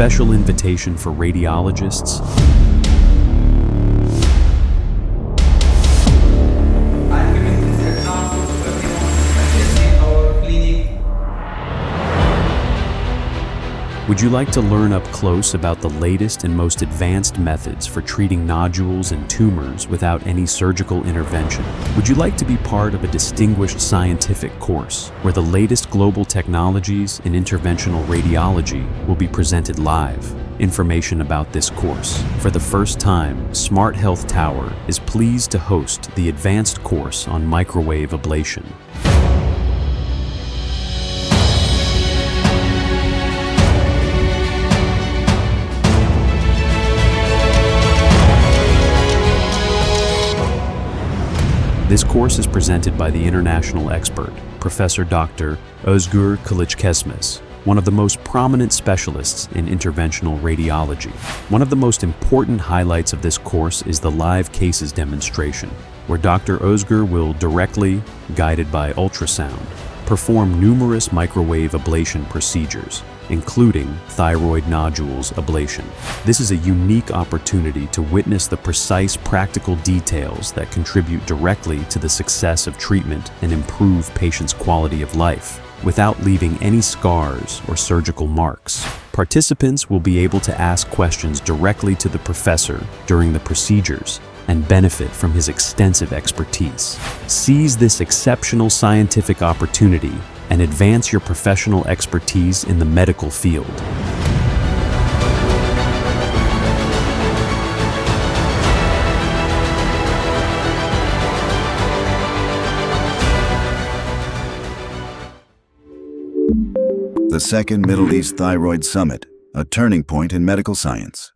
special invitation for radiologists, I'm giving this example to everyone attending our clinic. would you like to learn up close about the latest and most advanced methods for treating nodules and tumors without any surgical intervention? Would you like to be part of a distinguished scientific course where the latest global technologies in interventional radiology will be presented live? Information about this course. For the first time, Smart Health Tower is pleased to host the advanced course on microwave ablation. This course is presented by the international expert, Professor Dr. Özgür Kılıçkesmez, one of the most prominent specialists in interventional radiology. One of the most important highlights of this course is the live cases demonstration, where Dr. Özgür will directly, guided by ultrasound, perform numerous microwave ablation procedures, including thyroid nodules ablation. This is a unique opportunity to witness the precise practical details that contribute directly to the success of treatment and improve patients' quality of life, without leaving any scars or surgical marks. Participants will be able to ask questions directly to the professor during the procedures and benefit from his extensive expertise. Seize this exceptional scientific opportunity and advance your professional expertise in the medical field. The Second Middle East Thyroid Summit, a turning point in medical science.